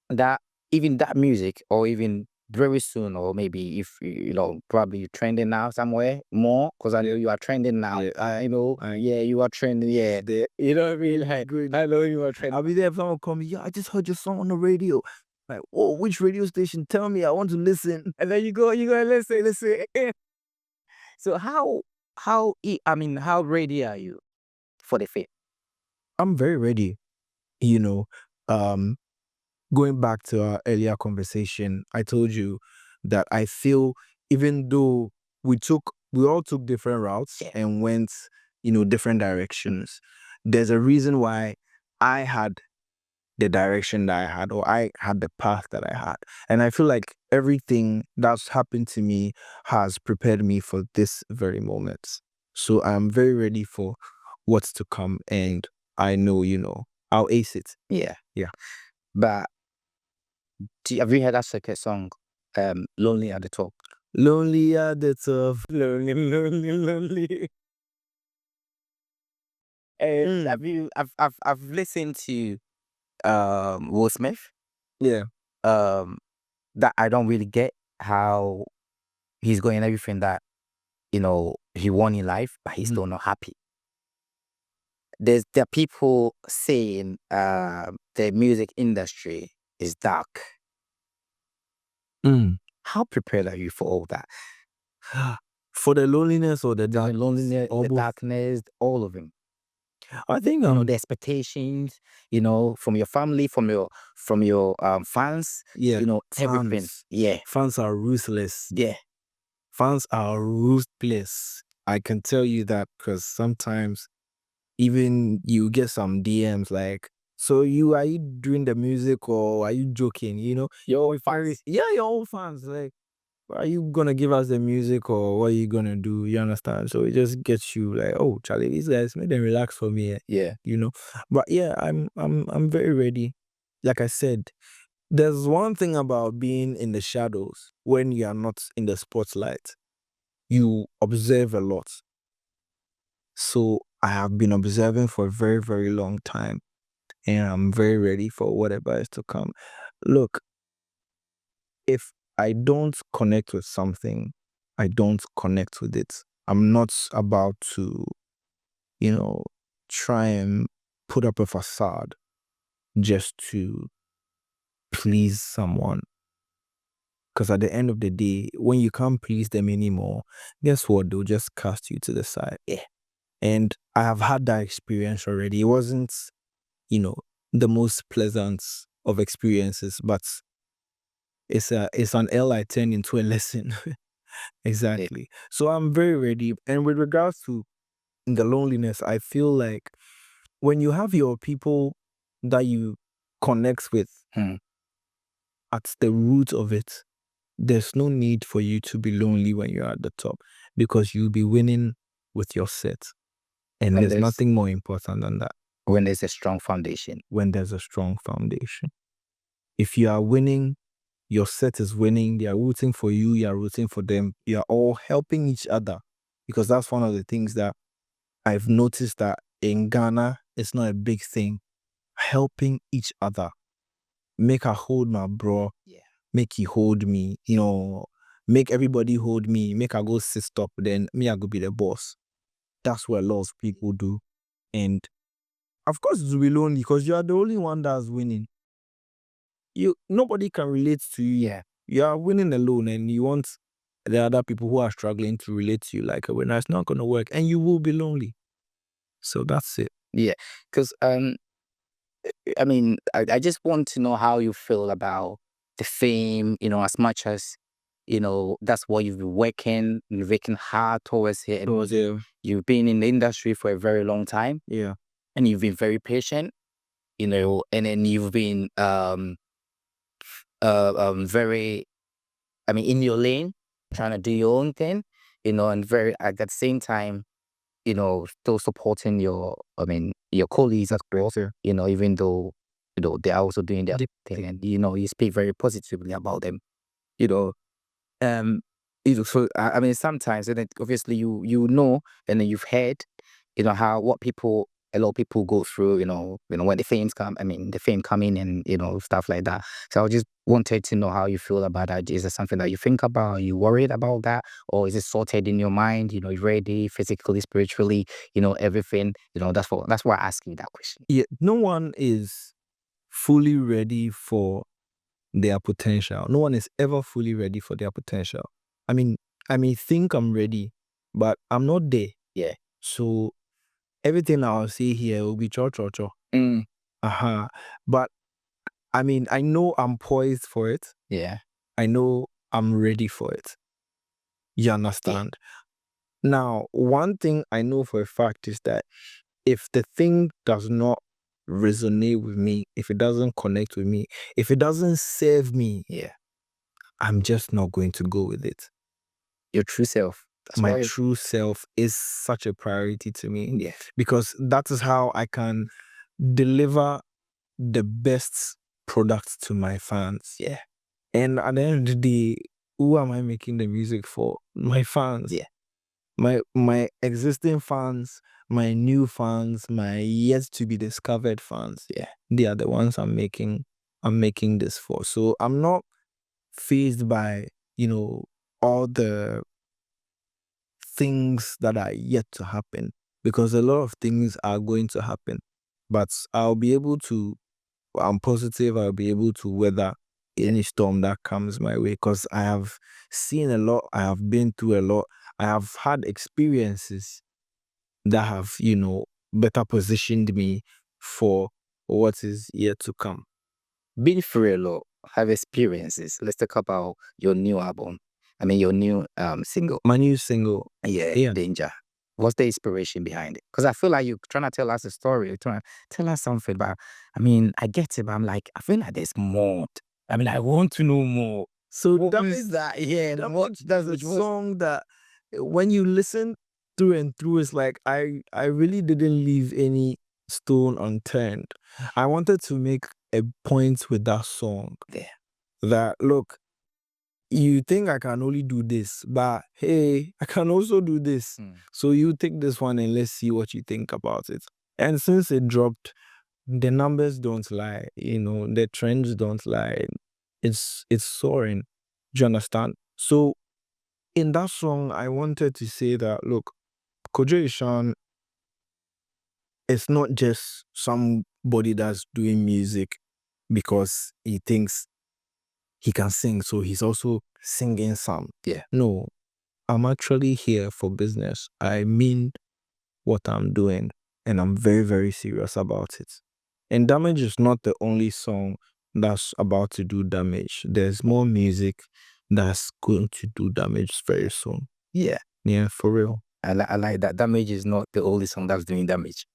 that even that music, or even very soon, or maybe if probably you're trending now somewhere more, because I know you are trending now. Yeah, Yeah, you are trending. Yeah, you know what I mean? Like, good. I know you are trending. I'll be there if someone call me, yeah, I just heard your song on the radio. Like, oh, which radio station? Tell me, I want to listen. And then you go listen. So how ready are you for the fit? I'm very ready. Um, Going back to our earlier conversation, I told you that I feel even though we all took different routes and went, different directions, there's a reason why I had the direction that I had, or I had the path that I had. And I feel like everything that's happened to me has prepared me for this very moment. So I'm very ready for what's to come, and I know, I'll ace it. Yeah. Yeah. But have you heard that second song, "Lonely at the Top"? Lonely at the top, lonely, lonely, lonely. I've listened to Will Smith. Yeah. That I don't really get how he's going everything that he won in life, but he's still not happy. There are people saying the music industry is dark. How prepared are you for all that? For the loneliness or the darkness? Loneliness, or the both? darkness, all of them. I think The expectations, from your family, from your fans, yeah, everything. fans. Yeah. Fans are ruthless. Yeah. Fans are ruthless. I can tell you that because sometimes even you get some DMs like, so are you doing the music or are you joking? Your own fans. Yeah, your own fans. Like, are you gonna give us the music or what are you gonna do? You understand? So it just gets you like, oh, Charlie, these guys, make them relax for me. Yeah. But yeah, I'm very ready. Like I said, there's one thing about being in the shadows when you are not in the spotlight. You observe a lot. So I have been observing for a very, very long time, and I'm very ready for whatever is to come. Look, if I don't connect with something, I don't connect with it. I'm not about to, try and put up a facade just to please someone. Because at the end of the day, when you can't please them anymore, guess what? They'll just cast you to the side. Yeah. And I have had that experience already. It wasn't, the most pleasant of experiences, but it's an L I turn into a lesson. Exactly. So I'm very ready. And with regards to the loneliness, I feel like when you have your people that you connect with at the root of it, there's no need for you to be lonely when you're at the top because you'll be winning with your set. And there's nothing more important than that. When there's a strong foundation. When there's a strong foundation. If you are winning, your set is winning, they are rooting for you, you are rooting for them, you are all helping each other. Because that's one of the things that I've noticed that in Ghana, it's not a big thing. Helping each other. Make her hold my bro. Yeah. Make he hold me. Make everybody hold me. Make her go sit up. Then me, I go be the boss. That's what a lot of people do. And of course, it will be lonely because you are the only one that's winning. Nobody can relate to you. Yeah. You are winning alone and you want the other people who are struggling to relate to you like a winner. It's not going to work and you will be lonely. So that's it. Yeah. Because, I mean, I just want to know how you feel about the fame, as much as that's what you've been working hard towards it. You've been in the industry for a very long time. Yeah. And you've been very patient, and then you've been very, in your lane, trying to do your own thing, and very at that same time, still supporting your colleagues as well, even though, they're also doing their thing, and, you speak very positively about them, um, so, sometimes, and then obviously you know, and then you've heard, how a lot of people go through, when the fame come in and, stuff like that. So I just wanted to know how you feel about that. Is it something that you think about? Are you worried about that? Or is it sorted in your mind, you're ready physically, spiritually, everything, that's why I asked you that question. Yeah, no one is fully ready for their potential. No one is ever fully ready for their potential. I may think I'm ready, but I'm not there. Yeah. So everything I'll say here will be cho. But I know I'm poised for it. Yeah. I know I'm ready for it. You understand? Yeah. Now, one thing I know for a fact is that if the thing does not resonate with me, if it doesn't connect with me, if it doesn't serve me, I'm just not going to go with it. Your true self. My true self is such a priority to me. Yeah. Because that is how I can deliver the best product to my fans. Yeah. And at the end of the day, who am I making the music for? My fans. Yeah. My existing fans, my new fans, my yet to be discovered fans. Yeah. They are the ones I'm making this for. So I'm not fazed by, all the things that are yet to happen, because a lot of things are going to happen. But I'm positive I'll be able to weather any storm that comes my way, because I have seen a lot, I have been through a lot, I have had experiences that have, better positioned me for what is yet to come. Been through a lot, have experiences. Let's talk about your new album. Your new single. My new single. Yeah. Danger. What's the inspiration behind it? Because I feel like you're trying to tell us a story, you're trying to tell us something, but I get it, but I'm like, I feel like there's more. I want to know more. So what is that? Yeah, that's a song that when you listen through and through, it's like I really didn't leave any stone unturned. I wanted to make a point with that song. Yeah. That, look, you think I can only do this, but hey, I can also do this. So you take this one and let's see what you think about it. And since it dropped, the numbers don't lie, the trends don't lie. It's soaring. Do you understand? So in that song, I wanted to say that, look, Kojo Eshun is not just somebody that's doing music because he thinks he can sing, so he's also singing some. Yeah. No, I'm actually here for business. I mean what I'm doing, and I'm very, very serious about it. And Damage is not the only song that's about to do damage. There's more music that's going to do damage very soon. Yeah. Yeah, for real. I like that. Damage is not the only song that's doing damage.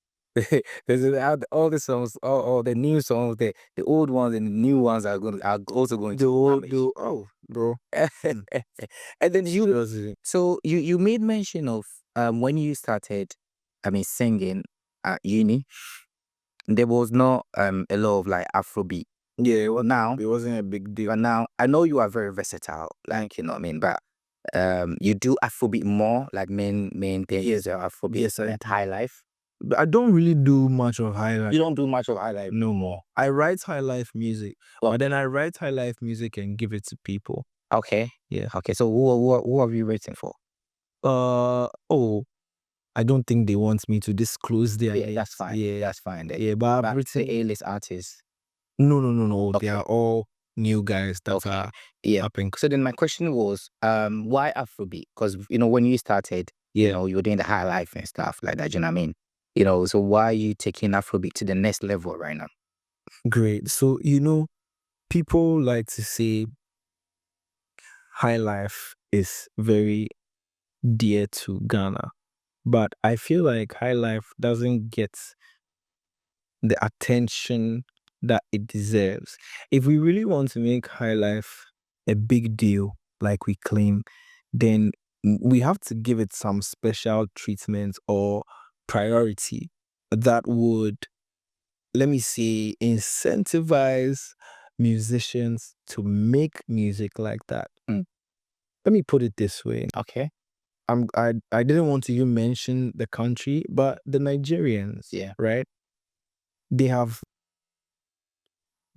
There's all the songs, all the new songs, the old ones and the new ones are also going to damage. Oh, bro. And then so you made mention of when you started, singing at uni, there was not a lot of like Afrobeat. Yeah, well, now it wasn't a big deal. But now I know you are very versatile, like but you do Afrobeat more, like main thing is Afrobeat and high life. I don't really do much of high life. You don't do much of high life no more. I write high life music, but then I write high life music and give it to people. Okay. Yeah. Okay. So who are you waiting for? I don't think they want me to disclose their names. That's fine. Yeah, that's fine. Then. Yeah, but I've written the A-list artists. No. Okay. They are all new guys that are upping. So then my question was, why Afrobeat? Because when you started, you were doing the high life and stuff like that. You know what I mean? So why are you taking Afrobeat to the next level right now? Great. So people like to say high life is very dear to Ghana, but I feel like high life doesn't get the attention that it deserves. If we really want to make high life a big deal, like we claim, then we have to give it some special treatment or priority that would, let me say, incentivize musicians to make music like that. Let me put it this way. Okay. I didn't want to even mention the country, but the Nigerians, right? They have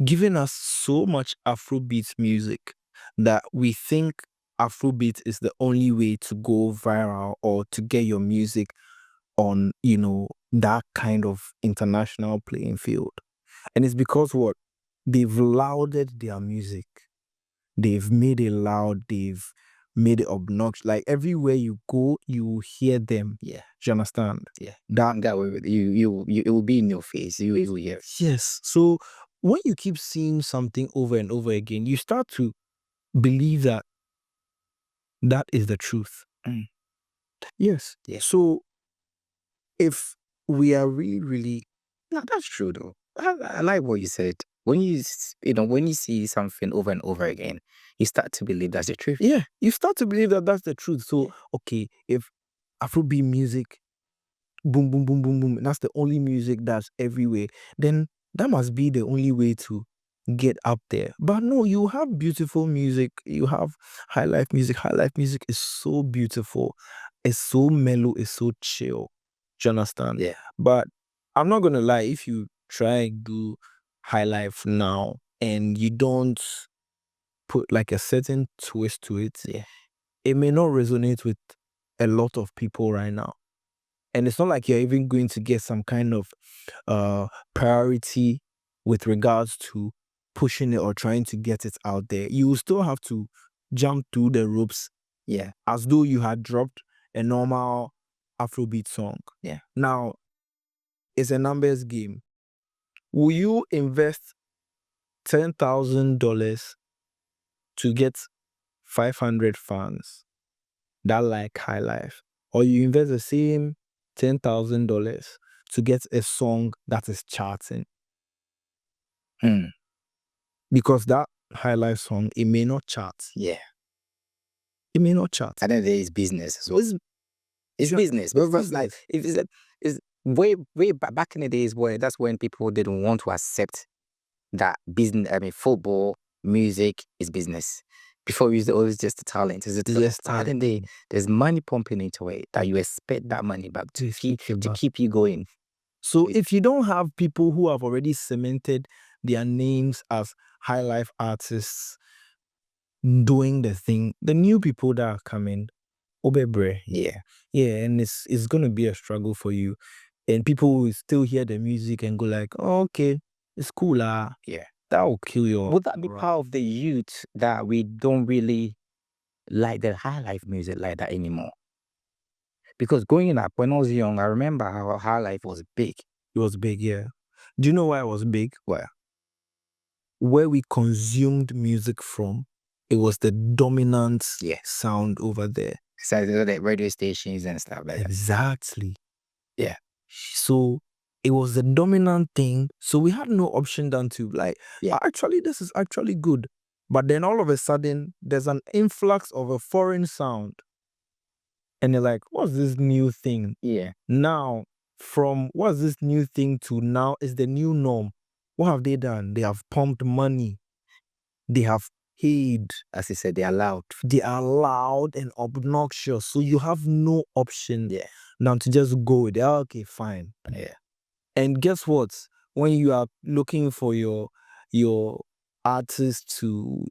given us so much Afrobeat music that we think Afrobeat is the only way to go viral or to get your music on, that kind of international playing field. And it's because what? They've lauded their music. They've made it loud. They've made it obnoxious. Like everywhere you go, you hear them. Yeah. Do you understand? Yeah. That way, you it will be in your face. You will hear. Yes. So when you keep seeing something over and over again, you start to believe that is the truth. Yes. Yeah. So if we are really, No, that's true though. I like what you said. When when you see something over and over again, you start to believe that's the truth. yeah, you start to believe that that's the truth. So okay, if Afrobeat music, boom, boom, boom, boom, boom, that's the only music that's everywhere, then that must be the only way to get up there. But no, you have beautiful music. You have high life music. High life music is so beautiful. It's so mellow. It's so chill. Do you understand? Yeah. But I'm not gonna lie. If you try and do high life now and you don't put like a certain twist to it, it may not resonate with a lot of people right now. And it's not like you're even going to get some kind of priority with regards to pushing it or trying to get it out there. You will still have to jump through the ropes, as though you had dropped a normal Afrobeat song. Yeah. Now, it's a numbers game. Will you invest $10,000 to get 500 fans that like high life, or you invest the same $10,000 to get a song that is charting? Because that high life song, it may not chart. Yeah. It may not chart. And then there is business as well. It's business. But like it's way back in the days where that's when people didn't want to accept that business. I mean, football, music is business. Before it was always just a talent. It's just talent. There's money pumping into it that you expect that money back to keep you going. So if you don't have people who have already cemented their names as high life artists doing the thing, the new people that are coming, obebre. Yeah. And it's gonna be a struggle for you. And people will still hear the music and go like, oh, okay, it's cool. Yeah. That will kill you. Would that be part of the youth that we don't really like the high life music like that anymore? Because growing up, when I was young, I remember how high life was big. It was big, yeah. Do you know why it was big? Where we consumed music from, it was the dominant sound over there. So the radio stations and stuff like that. Exactly. Yeah. So it was the dominant thing. So we had no option than to like, actually, this is actually good. But then all of a sudden, there's an influx of a foreign sound. And you're like, what's this new thing? Yeah. Now, from what's this new thing to now is the new norm. What have they done? They have pumped money. They have paid. As you said, they are loud. They are loud and obnoxious. So you have no option now to just go with it. Okay, fine. Yeah. And guess what? When you are looking for your artist to,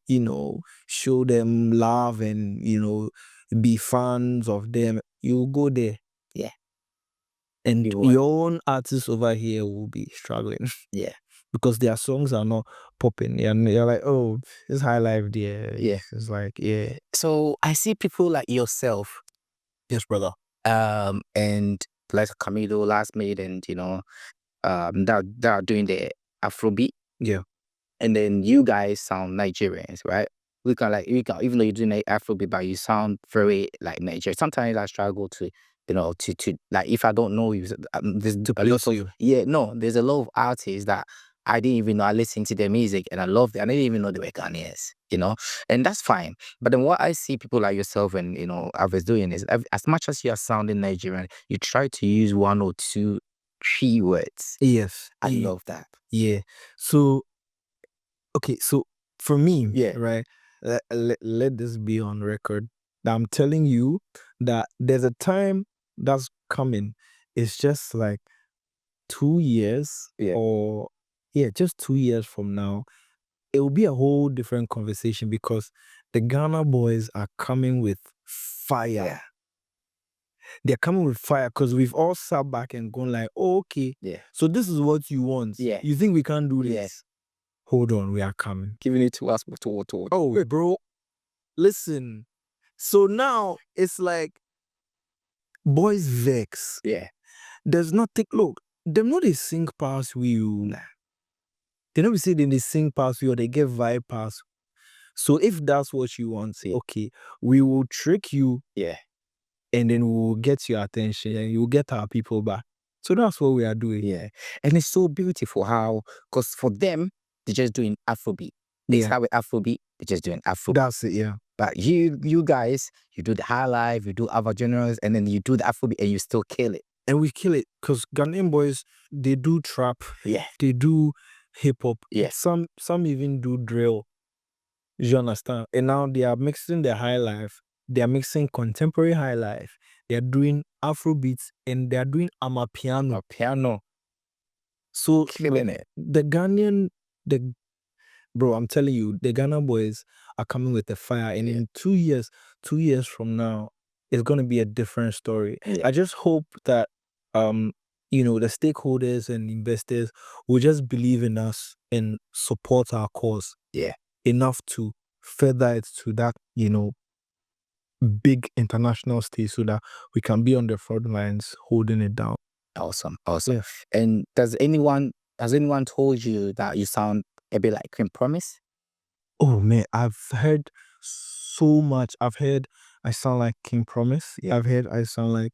show them love and, be fans of them, you go there. Yeah. And your own artists over here will be struggling. Yeah. Because their songs are not popping. And you're like, oh, it's high life there. Yeah. It's like, So I see people like yourself. Yes, brother. And like Camilo last made and that are doing the Afrobeat. Yeah. And then you guys sound Nigerians, right? we can even though you're doing an Afrobeat, but you sound very like Nigerian. Sometimes I struggle to, to like, if I don't know you, there's To a lot place of you. there's a lot of artists that I didn't even know. I listened to their music and I loved it. I didn't even know they were Ghanaians, and that's fine. But then what I see people like yourself and others doing is, as much as you are sounding Nigerian, you try to use one or two keywords. Yes. I love that. Yeah. So, okay. So for me, Yeah. right, let this be on record. That I'm telling you that there's a time that's coming. It's just like 2 years or just 2 years from now. It will be a whole different conversation because the Ghana boys are coming with fire. Yeah. They're coming with fire because we've all sat back and gone like, oh, okay, so this is what you want. Yeah. You think we can't do this? Yeah. Hold on, we are coming. Giving it to us to. Oh, bro, listen. So now it's like boys vex. Yeah. There's nothing. Look, them not they sing past you. Nah. They never say they sing past you or they get vibe past. So if that's what you want, say, okay, we will trick you. Yeah. And then we'll get your attention and you'll get our people back. So that's what we are doing. Yeah. And it's so beautiful how, because for them, they're just doing Afrobeat. They start with Afrobeat, they're just doing Afrobeat. That's it, yeah. But you guys, you do the high life, you do other genres, and then you do the Afrobeat and you still kill it. And we kill it because Ghanaian boys, they do trap. Yeah. They do hip hop. Yeah. Some even do drill. You understand? And now they are mixing the high life. They are mixing contemporary high life. They are doing Afrobeats and they are doing amapiano. Piano. So Killing it. Bro, I'm telling you, the Ghana boys are coming with the fire. And in 2 years from now, it's going to be a different story. Yeah. I just hope that, the stakeholders and investors will just believe in us and support our cause. Yeah. Enough to further it to that, big international stage so that we can be on the front lines holding it down. Awesome. Yeah. And has anyone told you that you sound a bit like Queen Promise? Oh man, I've heard so much. I've heard I sound like King Promise. Yeah. I've heard I sound like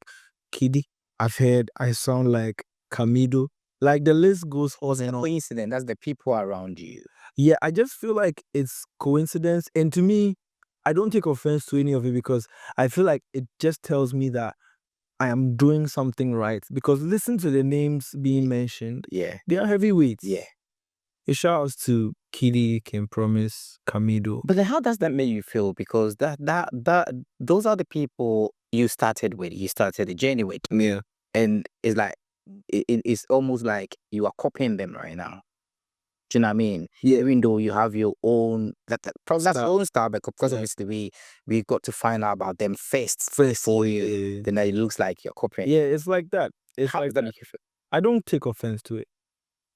Kiddy. I've heard I sound like Camido. Like the list goes on and on. Coincidence, that's the people around you. Yeah, I just feel like it's coincidence. And to me, I don't take offense to any of it because I feel like it just tells me that I am doing something right. Because listen to the names being mentioned. Yeah. They are heavyweights. Yeah. A shout out to Kiddy, King Promise, Camido. But then how does that make you feel? Because those are the people you started with. You started the journey with. Yeah. And it's like it's almost like you are copying them right now. Do you know what I mean? Yeah. Even though you have your own that's your own style, because obviously we got to find out about them first for you. Yeah. Then it looks like you're copying. Yeah, it's like that. How does that make you feel? I don't take offense to it.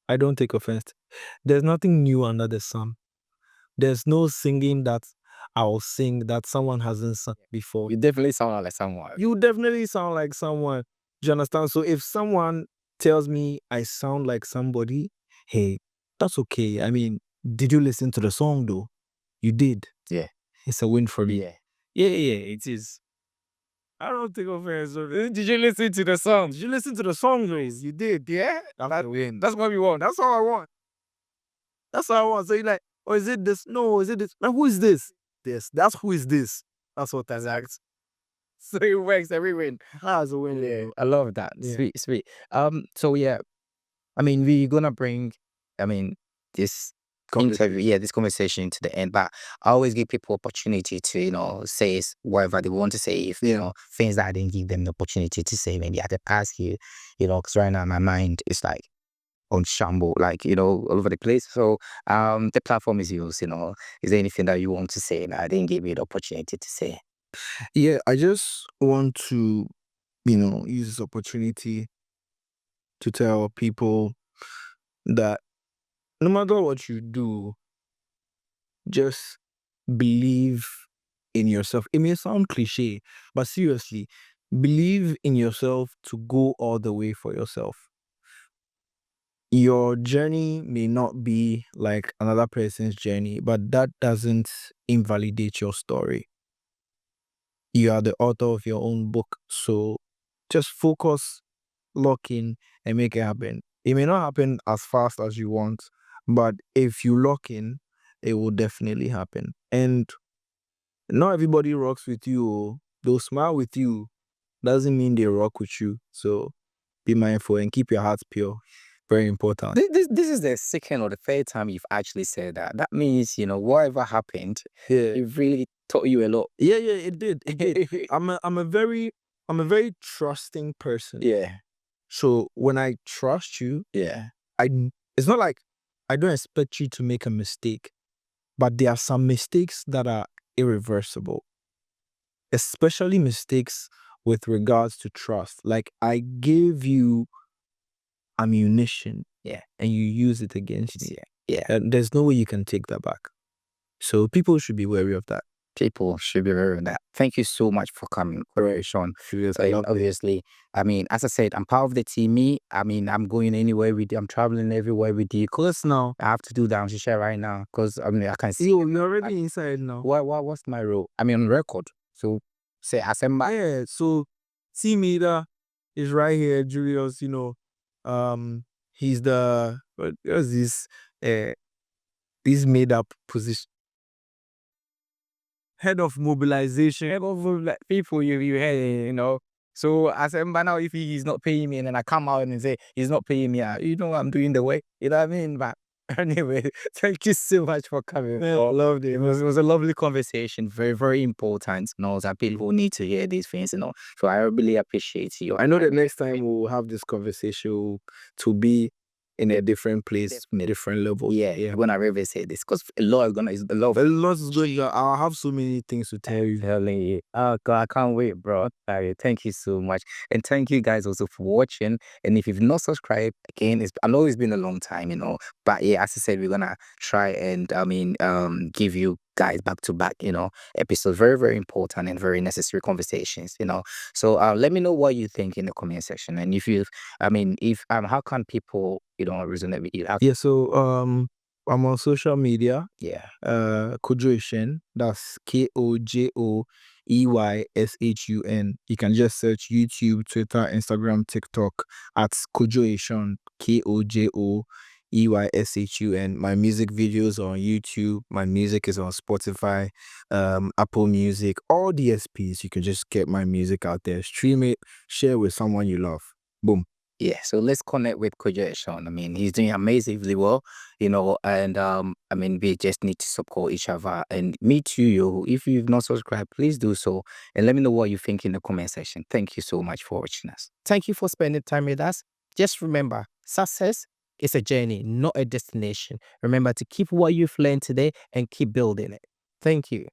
I don't take offense. There's nothing new under the sun. There's no singing that I'll sing that someone hasn't sung before. You definitely sound like someone. You definitely sound like someone. Do you understand? So if someone tells me I sound like somebody, hey, that's okay. I mean, did you listen to the song though? You did. Yeah. It's a win for me. Yeah. Yeah, it is. I don't take offense. Did you listen to the song? Did you listen to the song, Grace? You did, yeah? That's the win. That's what we want. That's all I want. That's all I want. So you're like, oh, is it this? No, is it this? Now, who is this? This. That's who is this? That's what that's asked. So it works every win. That's a win. Yeah. I love that. Yeah. Sweet. So yeah, I mean, we're gonna bring, this interview, this conversation to the end. But I always give people opportunity to, say whatever they want to say. If things that I didn't give them the opportunity to say, maybe I could ask you, because right now my mind is like on shamble, like all over the place. So the platform is yours. Is there anything that you want to say that I didn't give you the opportunity to say? Yeah, I just want to, use this opportunity to tell people that no matter what you do, just believe in yourself. It may sound cliche, but seriously, believe in yourself to go all the way for yourself. your journey may not be like another person's journey, but that doesn't invalidate your story. You are the author of your own book, so just focus, lock in, and make it happen. It may not happen as fast as you want, but if you lock in, it will definitely happen. And not everybody rocks with you. They'll smile with you. Doesn't mean they rock with you. So be mindful and keep your heart pure. Very important. This is the second or the third time you've actually said that. That means, whatever happened, it really taught you a lot. Yeah, it did. It did. I'm a very trusting person. Yeah. So when I trust you, it's not like I don't expect you to make a mistake, but there are some mistakes that are irreversible, especially mistakes with regards to trust. Like I gave you ammunition, and you use it against me. And there's no way you can take that back. So people should be wary of that. People should be aware of that. Thank you so much for coming, Kojo Eshun. So, obviously, as I said, I'm part of the team. I'm going anywhere with you. I'm traveling everywhere with you. Close now. I have to do that on Shisha right now because I can see. You're already inside now. What's my role? On record. So say Asemba. Yeah. So team leader is right here, Julius. He's the what's this made up position. Head of mobilization. Head of people you hear, So Asemba now, if he's not paying me and then I come out and say he's not paying me, I'm doing the way. You know what I mean? But anyway, thank you so much for coming. Yeah, loved it. It was a lovely conversation. Very, very important. That people need to hear these things, So I really appreciate you. I know that next time we'll have this conversation to be in a different place, in a different level. Yeah. We're gonna revisit this because a lot is going. I'll have so many things to tell you. Telling you. Oh God, I can't wait, bro. Thank you so much. And thank you guys also for watching. And if you've not subscribed, again, I know it's been a long time, But yeah, as I said, we're gonna try and give you guys back to back, episodes. Very, very important and very necessary conversations, So let me know what you think in the comment section. And if how can people, resonate with you? Yeah, so I'm on social media. Yeah. Kojo Eshun. That's KOJO EYSHUN. You can just search YouTube, Twitter, Instagram, TikTok at Kojo Eshun, KOJO EYSHUN. My music videos are on YouTube. My music is on Spotify, Apple Music, all DSPs. You can just get my music out there, stream it, share with someone you love. Boom. Yeah, so let's connect with Kojo Eshun. He's doing amazingly well, and we just need to support each other. And me too, if you've not subscribed, please do so. And let me know what you think in the comment section. Thank you so much for watching us. Thank you for spending time with us. Just remember, success is a journey, not a destination. Remember to keep what you've learned today and keep building it. Thank you.